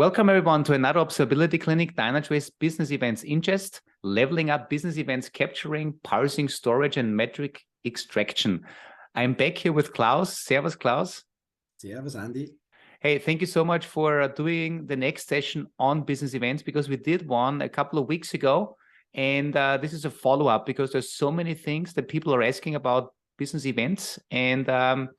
Welcome everyone to another Observability Clinic, Dynatrace Business Events Ingest, leveling up business events capturing, parsing, storage, and metric extraction. I'm back here with Klaus. Servus, Klaus. Servus, Andy. Hey, thank you so much for doing the next session on business events, because we did one a couple of weeks ago. And this is a follow-up because there's so many things that people are asking about business events. And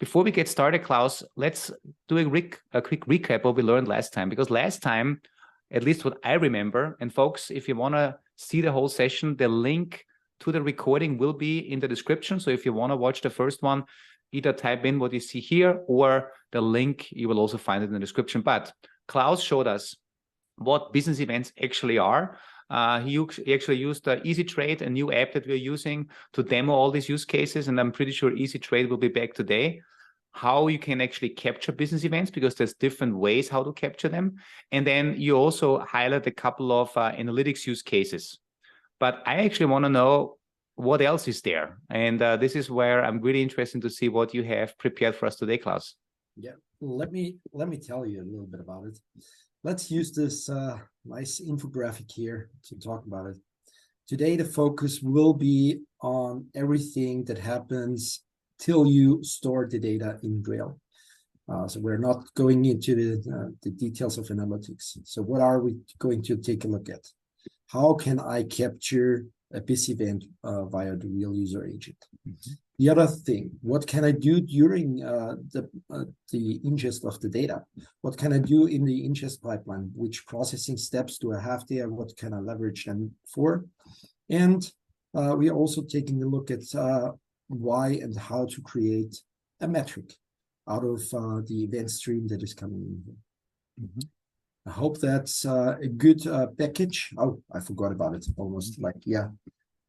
before we get started, Klaus, let's do a quick recap of what we learned last time. Because last time, at least what I remember, and folks, if you want to see the whole session, the link to the recording will be in the description. So if you want to watch the first one, either type in what you see here or the link, you will also find it in the description. But Klaus showed us what business events actually are. He actually used EasyTrade, a new app that we're using to demo all these use cases. And I'm pretty sure EasyTrade will be back today. How you can actually capture business events, because there's different ways how to capture them. And then you also highlight a couple of analytics use cases. But I actually want to know what else is there. And this is where I'm really interested to see what you have prepared for us today, Klaus. Yeah, let me tell you a little bit about it. Let's use this nice infographic here to talk about it. Today, the focus will be on everything that happens till you store the data in Grail. So we're not going into the details of analytics. So what are we going to take a look at? How can I capture a business event via the real user agent? Mm-hmm. The other thing, what can I do during the ingest of the data? What can I do in the ingest pipeline? Which processing steps do I have there? What can I leverage them for? And we are also taking a look at why and how to create a metric out of the event stream that is coming in here. Mm-hmm. I hope that's a good package. Oh, I forgot about it. Almost like, yeah.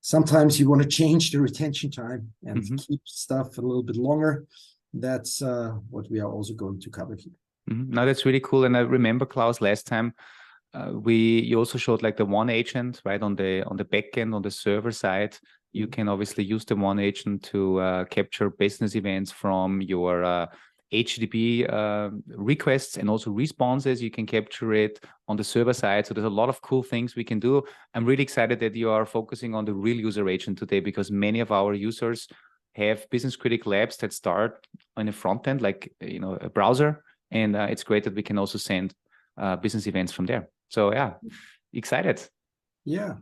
Sometimes you want to change the retention time and keep stuff a little bit longer. That's what we are also going to cover here. No, that's really cool. And I remember, Klaus, last time you also showed like the one agent, right, on the back end, on the server side. You can obviously use the one agent to capture business events from your HTTP requests and also responses. You can capture it on the server side. So there's a lot of cool things we can do. I'm really excited that you are focusing on the real user agent today, because many of our users have business critical apps that start on a front end, like a browser. And it's great that we can also send business events from there. So yeah, excited. Yeah.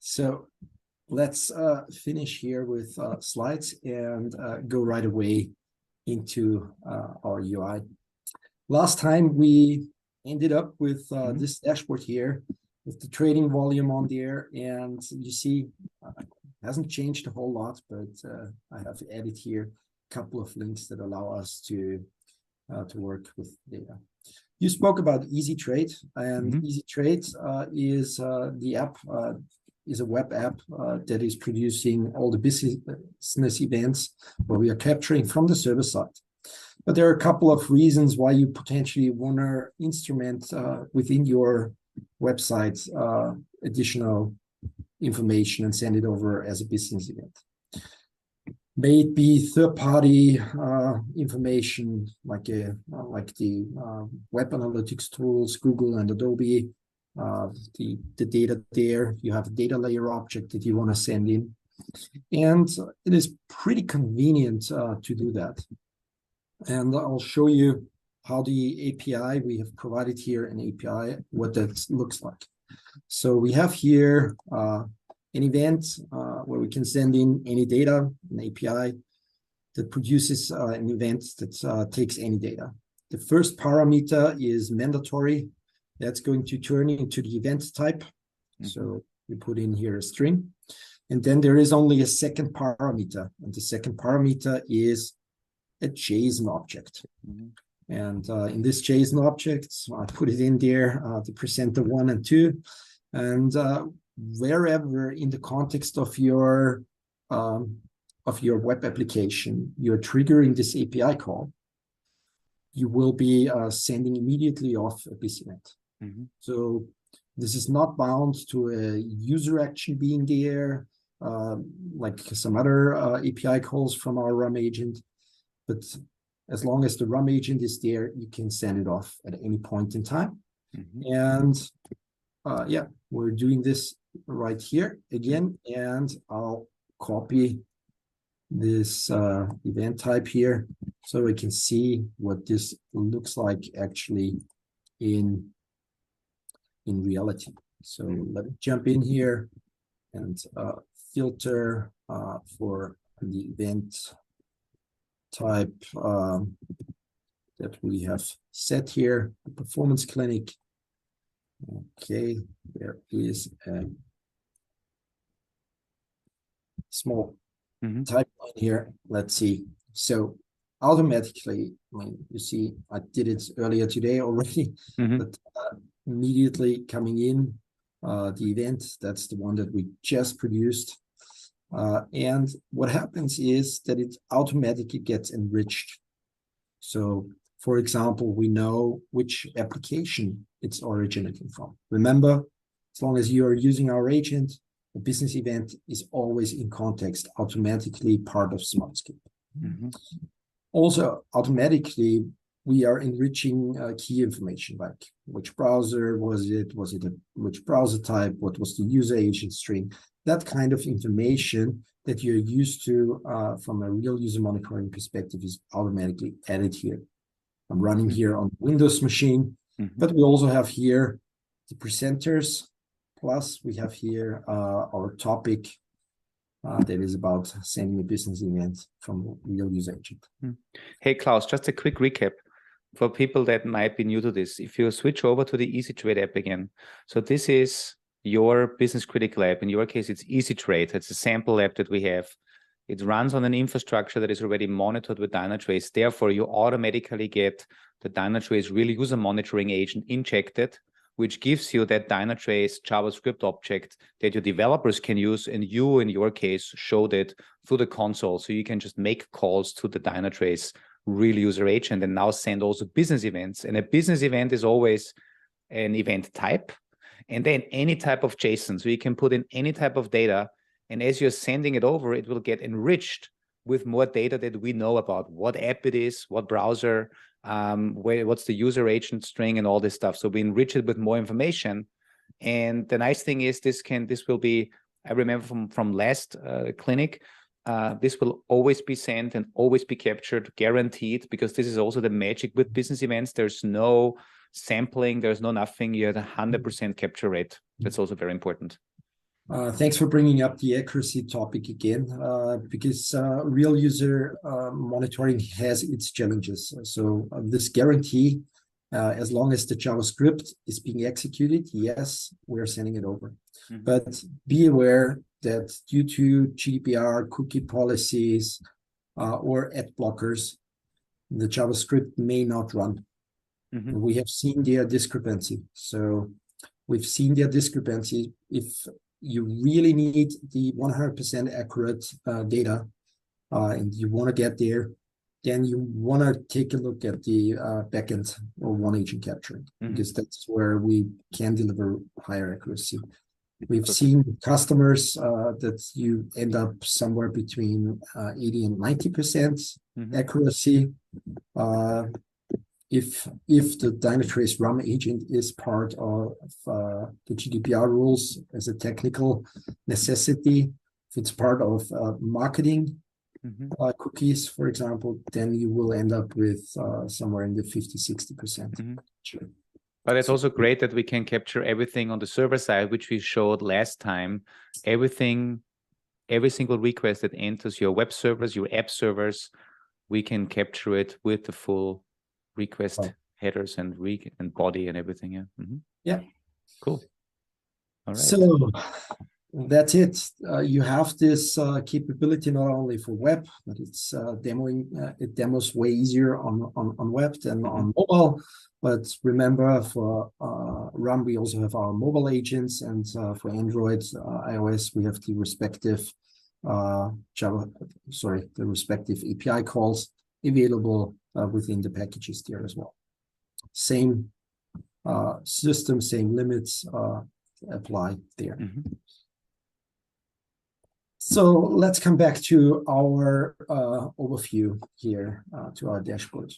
So let's finish here with slides and go right away into our UI. Last time we ended up with this dashboard here with the trading volume on there, and you see it hasn't changed a whole lot, but I have added here a couple of links that allow us to work with data. You spoke about EasyTrade, and EasyTrade is the app, is a web app that is producing all the business events where we are capturing from the server side. But there are a couple of reasons why you potentially want to instrument within your website additional information and send it over as a business event. May it be third-party information like the web analytics tools, Google and Adobe. The data there, you have a data layer object that you want to send in. And it is pretty convenient to do that. And I'll show you how the API, we have provided here an API, what that looks like. So we have here an event where we can send in any data, an API that produces an event that takes any data. The first parameter is mandatory. That's going to turn into the event type. So we put in here a string. And then there is only a second parameter. And the second parameter is a JSON object. And in this JSON object, I put it in there, the presenter 1 and 2. And wherever in the context of your web application, you're triggering this API call, you will be sending immediately off a business event. So this is not bound to a user action being there, like some other API calls from our RUM agent. But as long as the RUM agent is there, you can send it off at any point in time. And yeah, we're doing this right here again, and I'll copy this event type here so we can see what this looks like actually in reality. So let me jump in here and filter for the event type that we have set here, the performance clinic. Okay, there is a small type line here. Let's see. So automatically, I mean, you see, I did it earlier today already, but immediately coming in, the event, that's the one that we just produced. And what happens is that it automatically gets enriched. So, for example, we know which application it's originating from. Remember, as long as you are using our agent, the business event is always in context, automatically part of Smartscape. Also, automatically, we are enriching key information, like which browser was it, which browser type, what was the user agent string, that kind of information that you're used to from a real user monitoring perspective is automatically added here. I'm running here on Windows machine, but we also have here the presenters, plus we have here our topic that is about sending a business event from a real user agent. Hey, Klaus, just a quick recap for people that might be new to this. If you switch over to the EasyTrade app again, so this is your business critical app. In your case, it's EasyTrade. It's a sample app that we have. It runs on an infrastructure that is already monitored with Dynatrace. Therefore, you automatically get the Dynatrace real user monitoring agent injected, which gives you that Dynatrace JavaScript object that your developers can use, and you, in your case, showed it through the console. So you can just make calls to the Dynatrace real user agent and now send also business events. And a business event is always an event type, and then any type of JSON. So you can put in any type of data, and as you're sending it over, it will get enriched with more data that we know about what app it is, what browser, what's the user agent string, and all this stuff. So we enrich it with more information. And the nice thing is this will be, I remember from last clinic, this will always be sent and always be captured, guaranteed, because this is also the magic with business events. There's no sampling, there's no nothing. You have 100% capture rate. That's also very important. Thanks for bringing up the accuracy topic again, because real user monitoring has its challenges. So this guarantee, as long as the JavaScript is being executed, yes, we're sending it over. But be aware that due to GDPR, cookie policies, or ad blockers, the JavaScript may not run. We have seen their discrepancy. So we've seen their discrepancy. If you really need the 100% accurate data and you want to get there, then you want to take a look at the backend or one agent capturing, because that's where we can deliver higher accuracy. We've seen customers that you end up somewhere between 80 and 90% accuracy. If the Dynatrace RUM agent is part of the GDPR rules as a technical necessity, if it's part of marketing cookies, for example, then you will end up with somewhere in the 50-60%. But it's also great that we can capture everything on the server side, which we showed last time. Everything, every single request that enters your web servers, your app servers, we can capture it with the full request headers and body and everything. Yeah. Cool. All right. So that's it. You have this capability not only for web, but it's it demos way easier on web than on mobile. But remember, for RUM, we also have our mobile agents, and for Android, iOS, we have the respective the respective API calls available within the packages there as well. Same system, same limits apply there. So let's come back to our overview here, to our dashboard.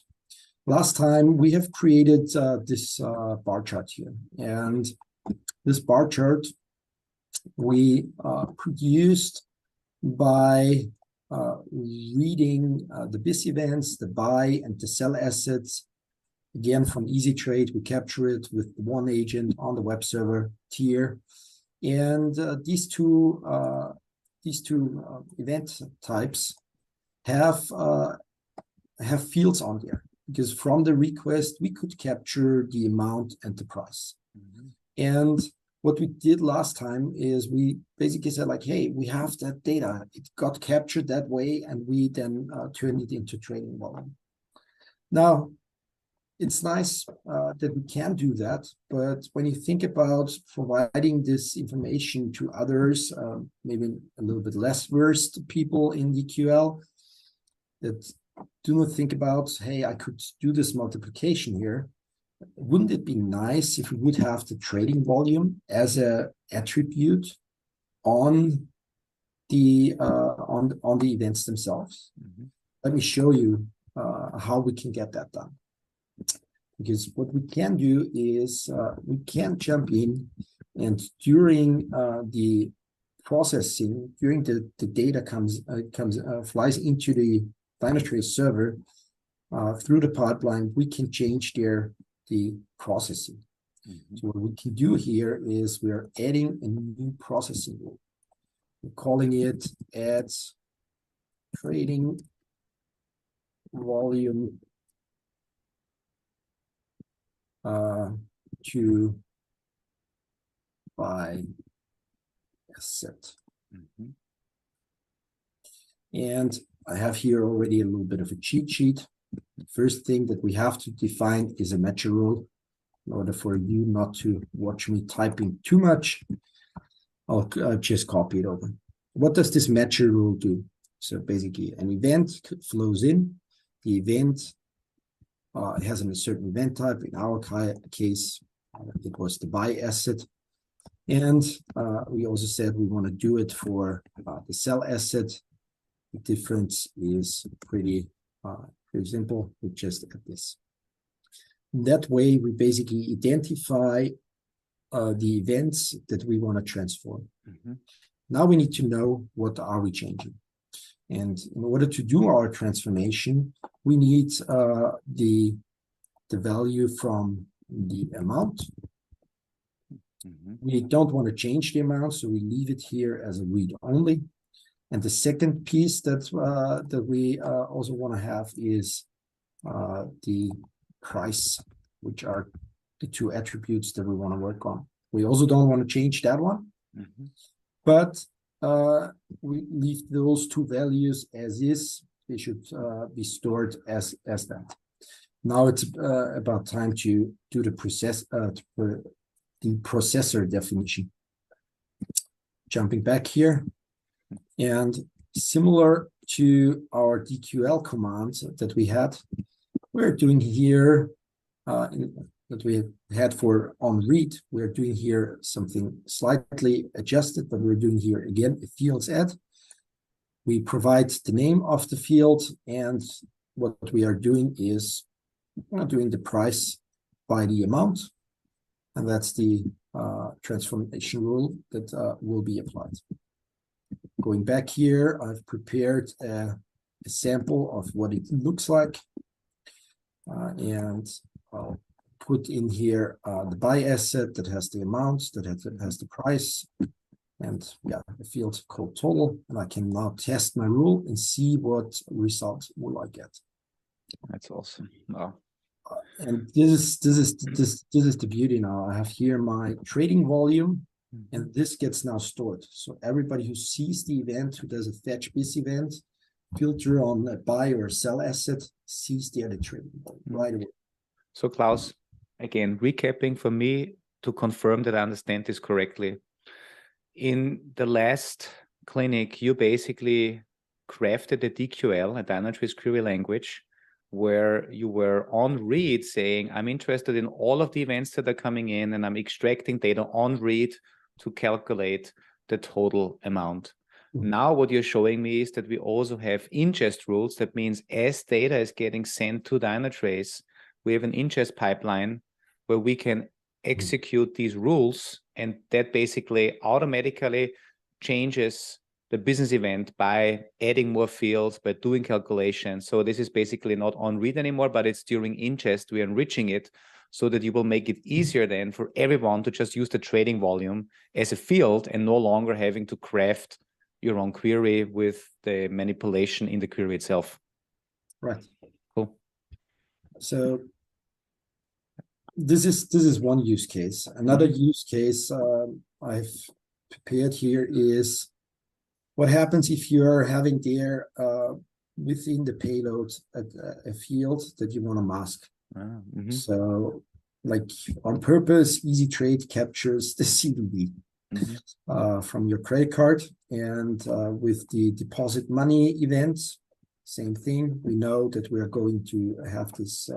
last time we have created this bar chart here. And this bar chart we produced by reading the BIS events, the buy and the sell assets. Again, from EasyTrade, we capture it with one agent on the web server tier. And these two event types have fields on there, because from the request, we could capture the amount and the price. And what we did last time is we basically said, like, hey, we have that data. It got captured that way, and we then turned it into trading volume. Now, it's nice that we can do that, but when you think about providing this information to others, maybe a little bit less versed people in DQL, that do not think about, hey, I could do this multiplication here. Wouldn't it be nice if we would have the trading volume as an attribute on the events themselves? Let me show you how we can get that done. Because what we can do is we can jump in, and during the processing, during the data flies into the Dynatrace server through the pipeline, we can change the processing. So what we can do here is we're adding a new processing rule. We're calling it add trading volume to buy asset. And I have here already a little bit of a cheat sheet. The first thing that we have to define is a matcher rule. In order for you not to watch me typing too much, I'll just copy it over. What does this matcher rule do? So basically, an event flows in. The event it has a certain event type. In our case, it was the buy asset. And we also said we want to do it for the sell asset. The difference is pretty simple. We just add this. That way, we basically identify the events that we want to transform. Now we need to know what are we changing. And in order to do our transformation, we need the value from the amount. We don't want to change the amount, so we leave it here as a read only. And the second piece that we also want to have is the price, which are the two attributes that we want to work on. We also don't want to change that one, but we leave those two values as is. They should be stored as that. Now it's about time to do the processor definition. Jumping back here, and similar to our DQL commands that we had, we're doing here that we had for on read, we're doing here something slightly adjusted, but we're doing here again a fields add. We provide the name of the field, and what we are doing is doing the price by the amount, and that's the transformation rule that will be applied. Going back here, I've prepared a sample of what it looks like, and I'll put in here the buy asset that has the amount, that has the price, and a field called total. And I can now test my rule and see what result will I get. That's awesome. Wow. And this is the beauty now. I have here my trading volume, and this gets now stored. So everybody who sees the event, who does a fetch BIS event, filter on a buy or sell asset, sees the other trading volume right away. So Klaus, again, recapping for me to confirm that I understand this correctly. In the last clinic, you basically crafted a DQL, a Dynatrace query language, where you were on read saying, I'm interested in all of the events that are coming in, and I'm extracting data on read to calculate the total amount. Now what you're showing me is that we also have ingest rules. That means as data is getting sent to Dynatrace, we have an ingest pipeline where we can execute these rules, and that basically automatically changes the business event by adding more fields, by doing calculations. So this is basically not on read anymore, but it's during ingest, we're enriching it so that you will make it easier then for everyone to just use the trading volume as a field and no longer having to craft your own query with the manipulation in the query itself. Right. Cool. So this is one use case. Another use case I've prepared here is what happens if you're having there within the payload a field that you want to mask. So, like on purpose, Easy Trade captures the CVV from your credit card, and with the deposit money events, same thing. We know that we are going to have this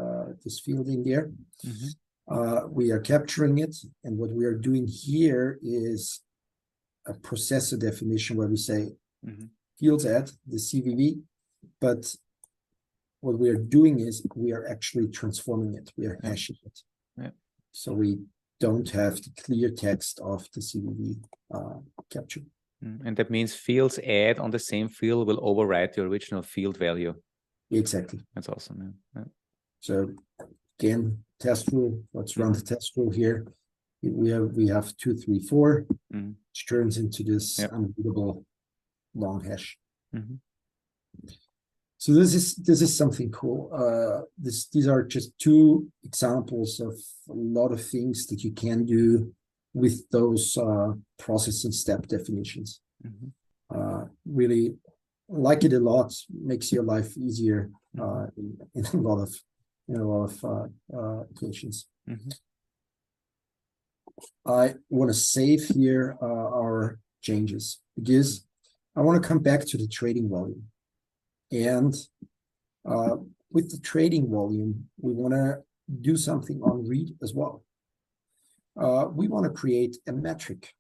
field in there. We are capturing it, and what we are doing here is a processor definition where we say fields add the CVV, but what we are doing is we are actually transforming it. We are hashing it. So we don't have the clear text of the CVV capture. And that means fields add on the same field will override the original field value. Exactly. That's awesome. So again, test rule. Let's run the test rule here. We have 2, 3, 4, which turns into this unreadable long hash. So this is something cool. These are just two examples of a lot of things that you can do with those processing step definitions. Really like it a lot. Makes your life easier in a lot of occasions. I want to save here our changes because I want to come back to the trading volume. And with the trading volume, we want to do something on read as well. We want to create a metric.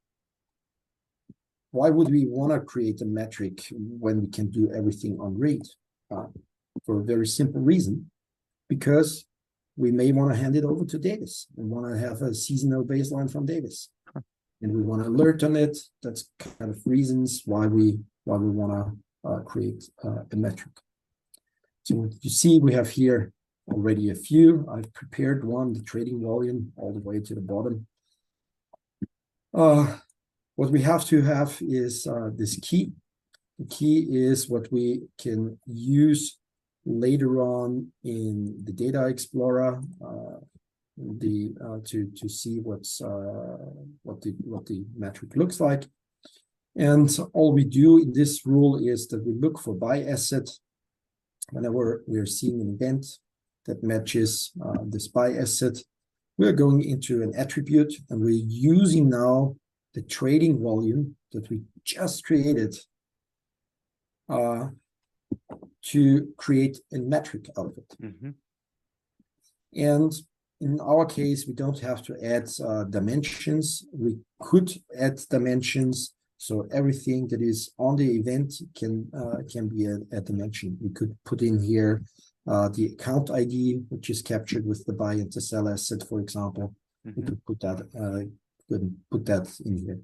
Why would we want to create a metric when we can do everything on read? For a very simple reason, because we may want to hand it over to Davis and want to have a seasonal baseline from Davis, and we want to alert on it. That's kind of reasons why we want to create a metric. So you see, we have here already a few. I've prepared one, the trading volume, all the way to the bottom. What we have to have is this key. The key is what we can use later on in the data explorer to see what the metric looks like. And all we do in this rule is that we look for by asset whenever we are seeing an event that matches this by asset. We are going into an attribute, and we're using now the trading volume that we just created to create a metric out of it. And in our case, we don't have to add dimensions. We could add dimensions, so everything that is on the event can be a dimension. We could put in here the account ID, which is captured with the buy and the sell asset, for example. We could put that in here.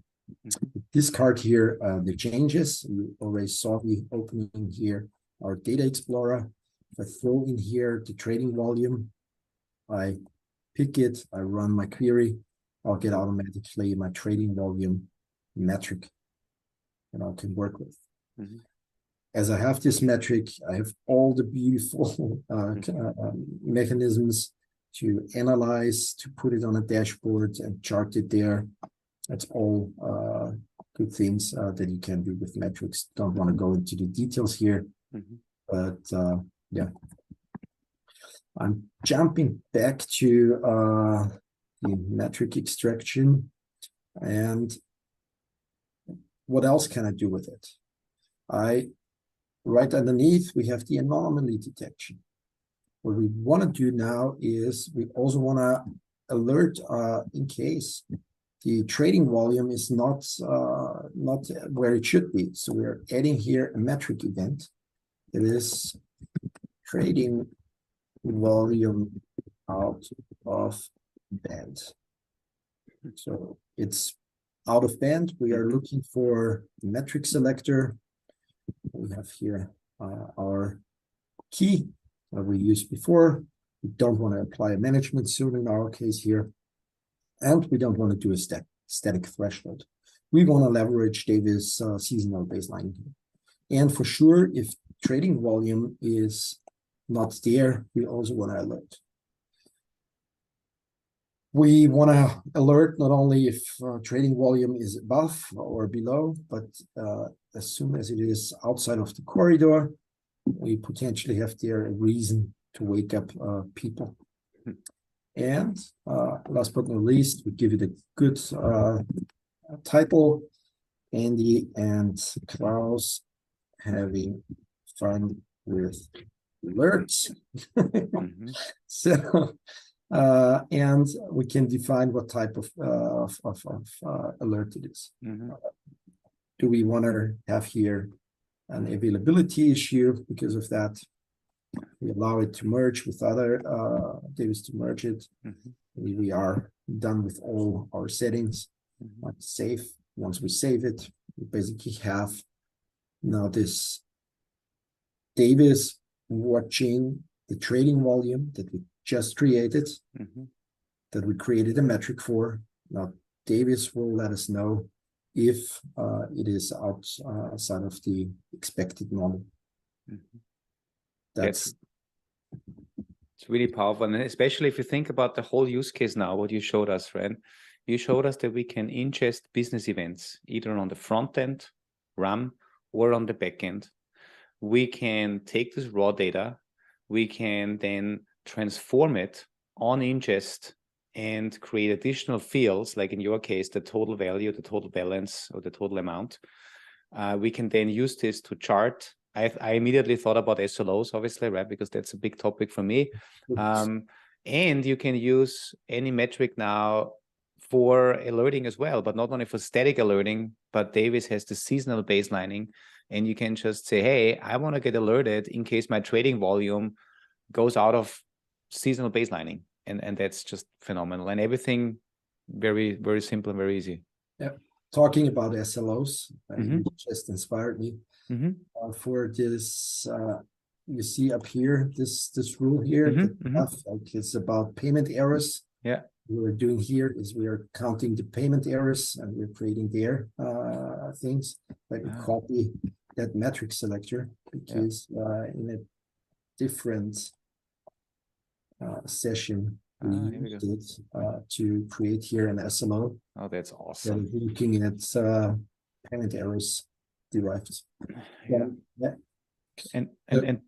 Discard here the changes. You already saw me opening here our data explorer. If I throw in here the trading volume, I pick it, I run my query, I'll get automatically my trading volume metric and I can work with. As I have this metric, I have all the beautiful mechanisms to analyze, to put it on a dashboard and chart it there. That's all good things that you can do with metrics. Don't want to go into the details here, but yeah. I'm jumping back to the metric extraction, and what else can I do with it? Right underneath, we have the anomaly detection. What we want to do now is we also want to alert in case the trading volume is not where it should be. So we're adding here a metric event. It is trading volume out of band. So it's out of band. We are looking for metric selector. We have here our key that we used before. We don't want to apply a management zone in our case here. And we don't want to do a static threshold. We want to leverage Davis seasonal baseline here. And for sure, if trading volume is not there, we also want to alert. We want to alert not only if trading volume is above or below, but as soon as it is outside of the corridor, we potentially have there a reason to wake up people. And last but not least, we give it a good title, Andy and Klaus having fun with alerts. So, and we can define what type of alert it is. Do we want to have here an availability issue? Because of that, we allow it to merge with other Davis to merge it. We are done with all our settings. Save. Once we save it, we basically have now this Davis watching the trading volume that we just created, that we created a metric for. Now Davis will let us know if it is outside of the expected normal. It's really powerful, and especially if you think about the whole use case now, what you showed us, right? You showed us that we can ingest business events either on the front end, RAM, or on the back end. We can take this raw data, we can then transform it on ingest and create additional fields, like in your case, the total value, the total balance, or the total amount. We can then use this to chart. I immediately thought about SLOs, obviously, right? Because that's a big topic for me. And you can use any metric now for alerting as well, but not only for static alerting, but Davis has the seasonal baselining. And you can just say, hey, I want to get alerted in case my trading volume goes out of seasonal baselining. And that's just phenomenal. And everything very, very simple and very easy. Yeah. Talking about SLOs, you just inspired me. For this, you see up here, this rule here, like it's about payment errors. Yeah. What we're doing here is we are counting the payment errors and we're creating their things. Like we copy that metric selector because in a different session we used it to create here an SLO. Oh, that's awesome. Looking at payment errors derived. And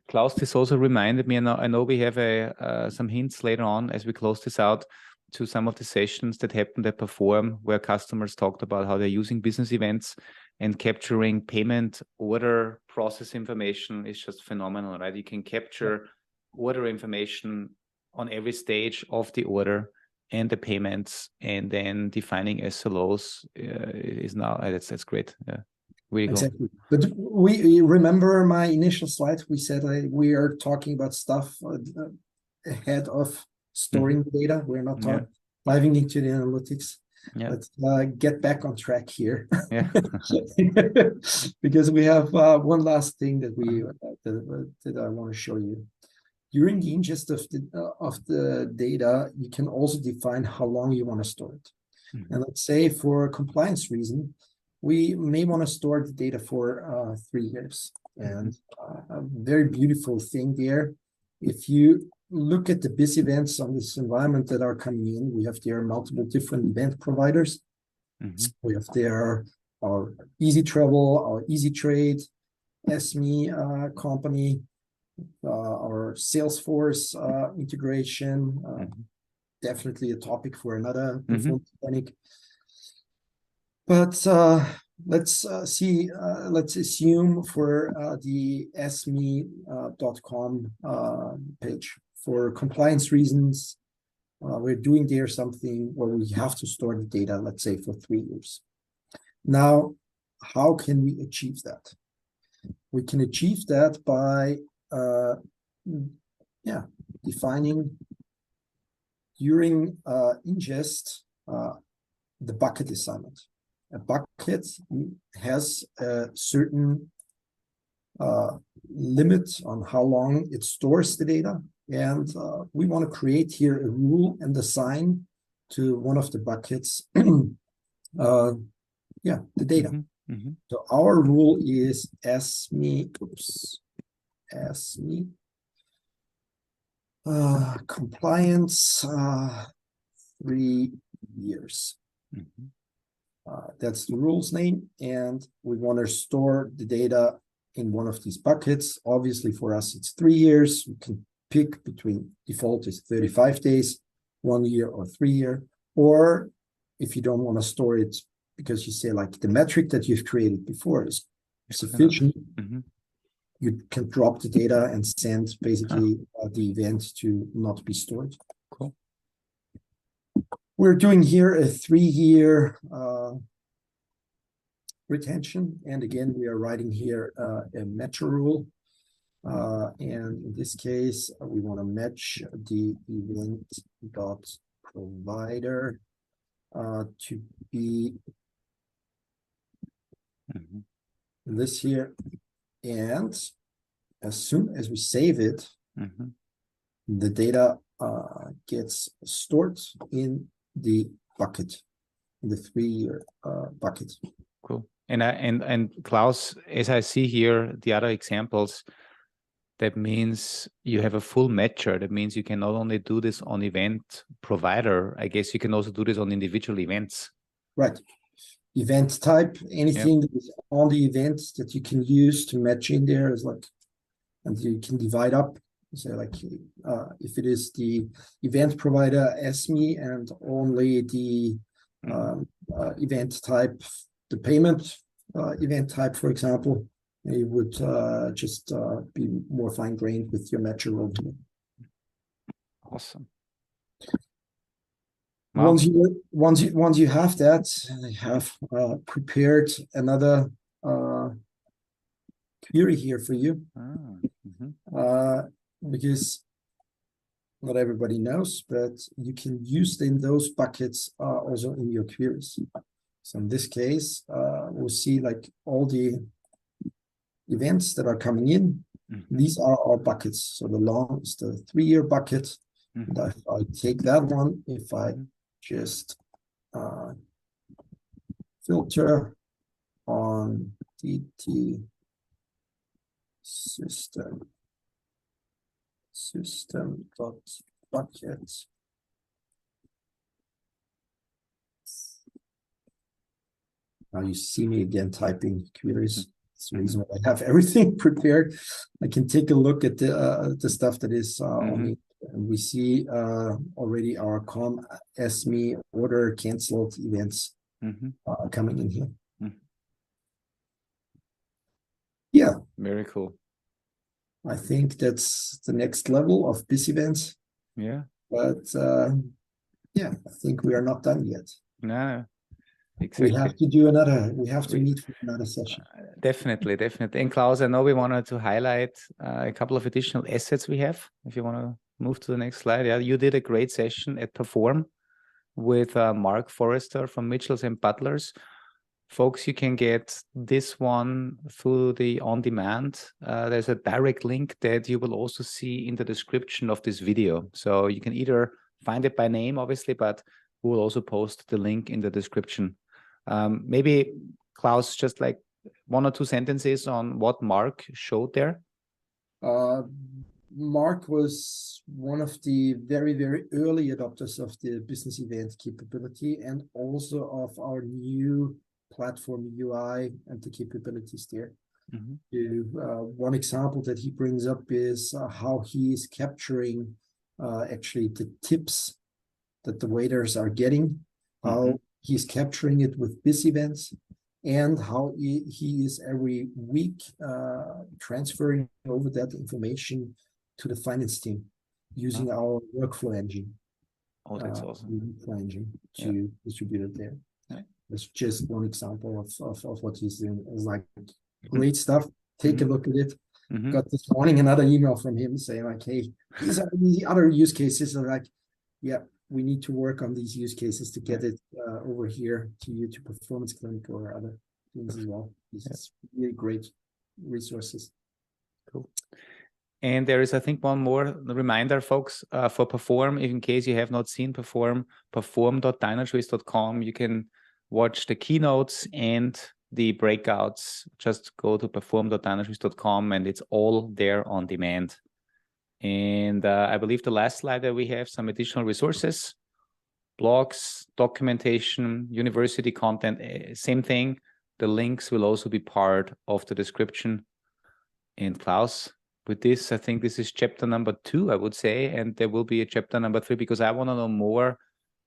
Klaus, this also reminded me, and I know we have some hints later on as we close this out to some of the sessions that happened at Perform, where customers talked about how they're using business events, and capturing payment order process information is just phenomenal, right? You can capture order information on every stage of the order and the payments, and then defining SLOs is now, that's great. Yeah. Exactly. But we remember my initial slide. We said we are talking about stuff ahead of storing the data. We're not diving into the analytics. Let's get back on track here. Because we have one last thing that I want to show you. During the ingest of the data, you can also define how long you want to store it. And let's say for a compliance reason, we may want to store the data for 3 years. And a very beautiful thing there, if you look at the BIS events on this environment that are coming in, we have there multiple different event providers. We have there our Easy Travel, our Easy Trade, SME company, our Salesforce integration, definitely a topic for another performance clinic. But let's assume for the sme.com page, for compliance reasons, we're doing there something where we have to store the data, let's say for 3 years. Now, how can we achieve that? We can achieve that by defining during ingest, the bucket is silent. A bucket has a certain limit on how long it stores the data. And we want to create here a rule and assign to one of the buckets, the data. So our rule is SME, compliance 3 years. That's the rule's name, and we want to store the data in one of these buckets. Obviously, for us, it's 3 years. We can pick between default is 35 days, 1 year, or 3 year. Or if you don't want to store it because you say like the metric that you've created before is sufficient, you can drop the data and send basically the event to not be stored. Cool. We're doing here a 3-year retention. And again, we are writing here a match rule. And in this case, we want to match the event dot provider to be this here. And as soon as we save it, the data gets stored in the bucket, in the 3-year bucket. Cool. And Klaus, as I see here, the other examples, that means you have a full matcher. That means you can not only do this on event provider, I guess you can also do this on individual events. Right. Event type, anything that is on the events that you can use to match in there is like, and you can divide up. So like if it is the event provider SME and only the event type, the payment event type, for example, you would just be more fine-grained with your matcher rule. Awesome. Wow. Once you have that, I have prepared another query here for you. Because not everybody knows, but you can use those buckets also in your queries. So in this case, we'll see like all the events that are coming in. These are our buckets. So the long is the 3-year bucket. And if I take that one, if I just filter on DT system.bucket. Now you see me again typing queries. That's the reason why I have everything prepared. I can take a look at the stuff that is on it. And we see already our com SME order canceled events coming in here. Yeah. Very cool. I think that's the next level of BIS events. Yeah. But yeah, I think we are not done yet. No, exactly. We have to do another, we have to meet for another session. Definitely. And Klaus, I know we wanted to highlight a couple of additional assets we have. If you want to move to the next slide. Yeah, you did a great session at Perform with Mark Forrester from Mitchells and Butlers. Folks, you can get this one through the on-demand. There's a direct link that you will also see in the description of this video. So you can either find it by name, obviously, but we will also post the link in the description. Maybe, Klaus, just like 1 or 2 sentences on what Mark showed there. Mark was one of the very, very early adopters of the business event capability and also of our new platform UI and the capabilities there. One example that he brings up is how he is capturing actually the tips that the waiters are getting, how he's capturing it with BIS events, and how he is every week transferring over that information to the finance team using our workflow engine. Oh, that's awesome. Workflow engine to distribute it there. That's just one example of what he's doing. It's like great stuff. Take a look at it. Got this morning another email from him saying like, hey, these are the other use cases. And like, yeah, we need to work on these use cases to get it over here to you, to Performance Clinic or other things as well. This is really great resources. Cool. And there is, I think, one more reminder, folks, for Perform. In case you have not seen Perform, perform.dynatrace.com. You can watch the keynotes and the breakouts. Just go to perform.dynatrace.com and it's all there on demand. And I believe the last slide that we have some additional resources, blogs, documentation, university content, same thing. The links will also be part of the description. And Klaus, with this, I think this is chapter number 2, I would say, and there will be a chapter number 3 because I want to know more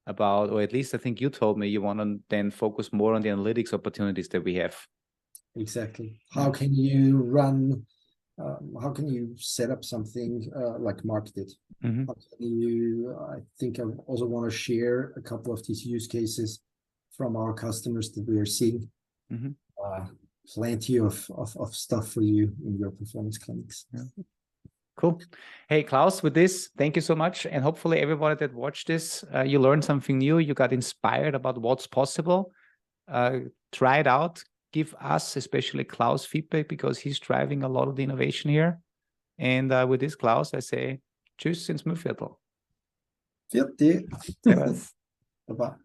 about, or at least I think you told me you want to then focus more on the analytics opportunities that we have. Exactly. How can you run, how can you set up something like Marketed? Mm-hmm. How can you, I think I also want to share a couple of these use cases from our customers that we are seeing. Mm-hmm. Plenty of stuff for you in your performance clinics. Yeah. Cool. Hey, Klaus, with this, thank you so much. And hopefully everybody that watched this, you learned something new. You got inspired about what's possible. Try it out. Give us, especially Klaus, feedback because he's driving a lot of the innovation here. And with this, Klaus, I say, tschüss ins Müllviertel. Vierte. Servus. Bye-bye.